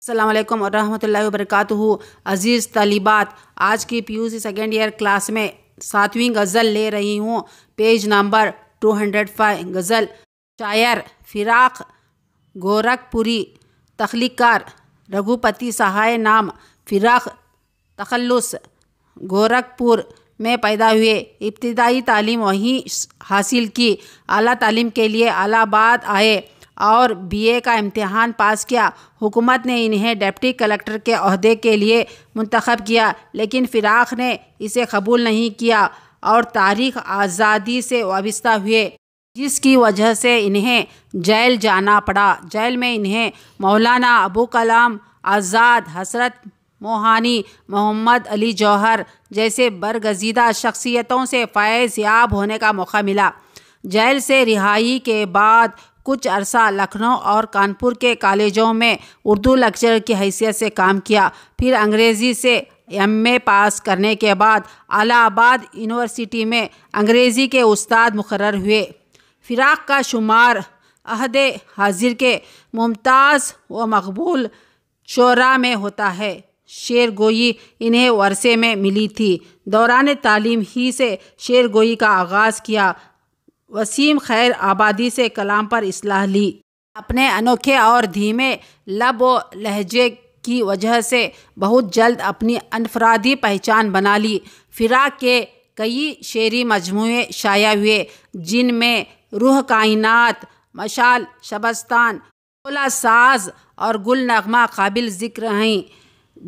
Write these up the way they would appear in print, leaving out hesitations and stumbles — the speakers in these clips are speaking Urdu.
السلام علیکم ورحمۃ اللہ وبرکاتہ۔ عزیز طالبات، آج کی PUC سیکنڈ ایئر کلاس میں 7ویں غزل لے رہی ہوں۔ Page number 205۔ غزل شاعر فراق گورکھپوری، تخلیق کار رگھوپتی سہائے۔ نام فراق، تخلص گورکھپور میں پیدا ہوئے۔ ابتدائی تعلیم وہیں حاصل کی۔ اعلیٰ تعلیم کے لیے الہ آباد آئے اور BA کا امتحان پاس کیا۔ حکومت نے انہیں ڈپٹی کلکٹر کے عہدے کے لیے منتخب کیا، لیکن فراق نے اسے قبول نہیں کیا اور تحریک آزادی سے وابستہ ہوئے، جس کی وجہ سے انہیں جیل جانا پڑا۔ جیل میں انہیں مولانا ابوالکلام آزاد، حضرت موہانی، محمد علی جوہر جیسے برگزیدہ شخصیتوں سے فیض یاب ہونے کا موقع ملا۔ جیل سے رہائی کے بعد کچھ عرصہ لکھنؤ اور کانپور کے کالجوں میں اردو لیکچرر کی حیثیت سے کام کیا۔ پھر انگریزی سے MA پاس کرنے کے بعد الہ آباد یونیورسٹی میں انگریزی کے استاد مقرر ہوئے۔ فراق کا شمار عہد حاضر کے ممتاز و مقبول شعراء میں ہوتا ہے۔ شعر گوئی انہیں ورثے میں ملی تھی۔ دوران تعلیم ہی سے شعر گوئی کا آغاز کیا۔ وسیم خیر آبادی سے کلام پر اصلاح لی۔ اپنے انوکھے اور دھیمے لب و لہجے کی وجہ سے بہت جلد اپنی انفرادی پہچان بنا لی۔ فراق کے کئی شعری مجموعے شائع ہوئے، جن میں روح کائنات، مشعل شبستان، شعلہ ساز اور گل نغمہ قابل ذکر ہیں۔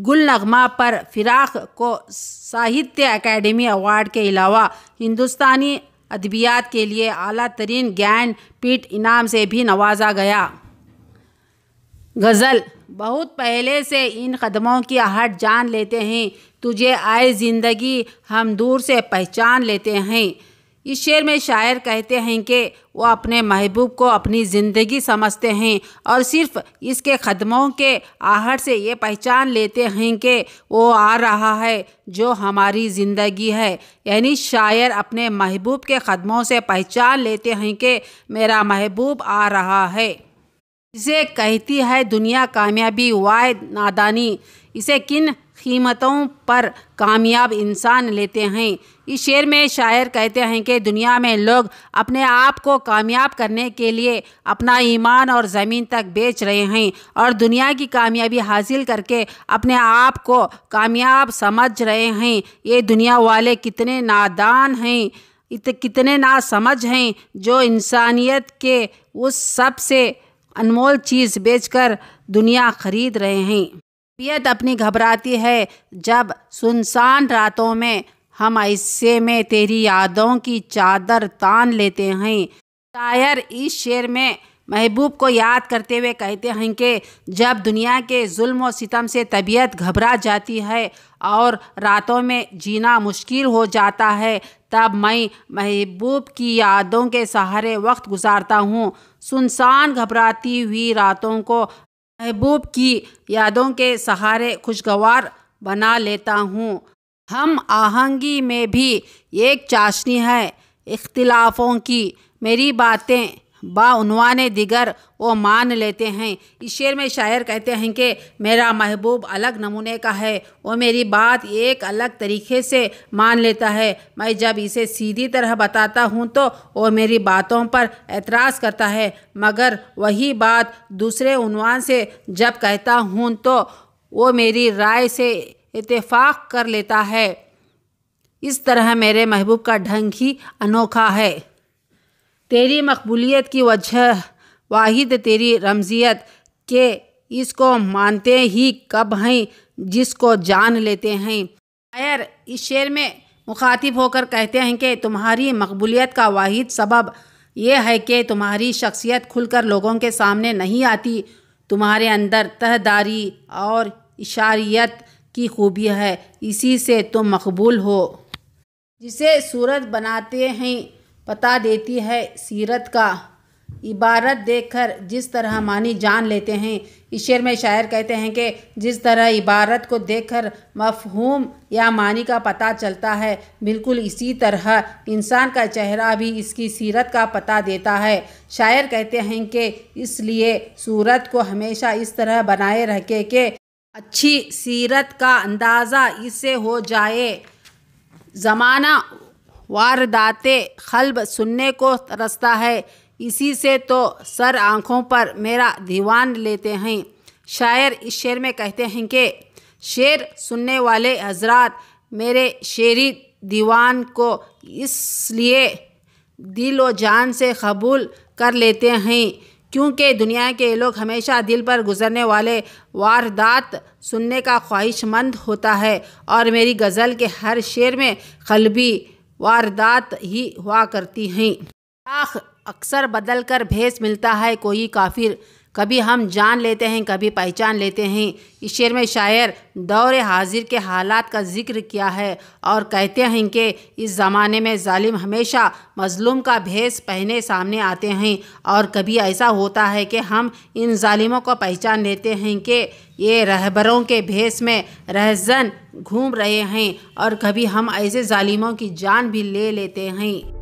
گل نغمہ پر فراق کو ساہتیہ اکیڈمی ایوارڈ کے علاوہ ہندوستانی ادبیات کے لیے اعلیٰ ترین گیان پیٹھ انعام سے بھی نوازا گیا۔ غزل بہت پہلے سے ان قدموں کی آہٹ جان لیتے ہیں، تجھے آئے زندگی ہم دور سے پہچان لیتے ہیں۔ اس شعر میں شاعر کہتے ہیں کہ وہ اپنے محبوب کو اپنی زندگی سمجھتے ہیں اور صرف اس کے قدموں کے آہٹ سے یہ پہچان لیتے ہیں کہ وہ آ رہا ہے جو ہماری زندگی ہے۔ یعنی شاعر اپنے محبوب کے قدموں سے پہچان لیتے ہیں کہ میرا محبوب آ رہا ہے۔ اسے کہتی ہے دنیا کامیابی واحد نادانی، اسے کن قیمتوں پر کامیاب انسان لیتے ہیں۔ اس شعر میں شاعر کہتے ہیں کہ دنیا میں لوگ اپنے آپ کو کامیاب کرنے کے لیے اپنا ایمان اور زمین تک بیچ رہے ہیں، اور دنیا کی کامیابی حاصل کر کے اپنے آپ کو کامیاب سمجھ رہے ہیں۔ یہ دنیا والے کتنے نادان ہیں، کتنے ناسمجھ ہیں، جو انسانیت کے اس سب سے انمول چیز بیچ کر دنیا خرید رہے ہیں۔ طبیعت اپنی گھبراتی ہے جب سنسان راتوں میں ہم ایسے میں تیری یادوں کی چادر تان لیتے ہیں۔ شاعر اس شعر میں محبوب کو یاد کرتے ہوئے کہتے ہیں کہ جب دنیا کے ظلم و ستم سے طبیعت گھبرا جاتی ہے اور راتوں میں جینا مشکل ہو جاتا ہے، تب میں محبوب کی یادوں کے سہارے وقت گزارتا ہوں۔ سنسان گھبراتی ہوئی راتوں کو محبوب کی یادوں کے سہارے خوشگوار بنا لیتا ہوں۔ ہم آہنگی میں بھی ایک چاشنی ہے اختلافوں کی، میری باتیں بعنوان دیگر وہ مان لیتے ہیں۔ اس شعر میں شاعر کہتے ہیں کہ میرا محبوب الگ نمونے کا ہے، وہ میری بات ایک الگ طریقے سے مان لیتا ہے۔ میں جب اسے سیدھی طرح بتاتا ہوں تو وہ میری باتوں پر اعتراض کرتا ہے، مگر وہی بات دوسرے عنوان سے جب کہتا ہوں تو وہ میری رائے سے اتفاق کر لیتا ہے۔ اس طرح میرے محبوب کا ڈھنگ ہی انوکھا ہے۔ تیری مقبولیت کی وجہ واحد تیری رمزیت، کہ اس کو مانتے ہی کب ہیں جس کو جان لیتے ہیں۔ شاعر اس شعر میں مخاطب ہو کر کہتے ہیں کہ تمہاری مقبولیت کا واحد سبب یہ ہے کہ تمہاری شخصیت کھل کر لوگوں کے سامنے نہیں آتی، تمہارے اندر تہداری اور اشاریت کی خوبی ہے، اسی سے تم مقبول ہو۔ جسے صورت بناتے ہیں پتا دیتی ہے سیرت کا، عبارت دیکھ کر جس طرح معنی جان لیتے ہیں۔ اس شعر میں شاعر کہتے ہیں کہ جس طرح عبارت کو دیکھ کر مفہوم یا معنی کا پتہ چلتا ہے، بالکل اسی طرح انسان کا چہرہ بھی اس کی سیرت کا پتہ دیتا ہے۔ شاعر کہتے ہیں کہ اس لیے صورت کو ہمیشہ اس طرح بنائے رکھے کہ اچھی سیرت کا اندازہ اس سے ہو جائے۔ زمانہ واردات قلب سننے کو ترستا ہے، اسی سے تو سر آنکھوں پر میرا دیوان لیتے ہیں۔ شاعر اس شعر میں کہتے ہیں کہ شعر سننے والے حضرات میرے شعری دیوان کو اس لیے دل و جان سے قبول کر لیتے ہیں کیونکہ دنیا کے لوگ ہمیشہ دل پر گزرنے والے واردات سننے کا خواہش مند ہوتا ہے، اور میری غزل کے ہر شعر میں قلبی واردات ہی ہوا کرتی ہیں۔ راہ اکثر بدل کر بھیس ملتا ہے کوئی کافر، کبھی ہم جان لیتے ہیں کبھی پہچان لیتے ہیں۔ اس شعر میں شاعر دور حاضر کے حالات کا ذکر کیا ہے اور کہتے ہیں کہ اس زمانے میں ظالم ہمیشہ مظلوم کا بھیس پہنے سامنے آتے ہیں، اور کبھی ایسا ہوتا ہے کہ ہم ان ظالموں کو پہچان لیتے ہیں کہ یہ رہبروں کے بھیس میں رہزن گھوم رہے ہیں، اور کبھی ہم ایسے ظالموں کی جان بھی لے لیتے ہیں۔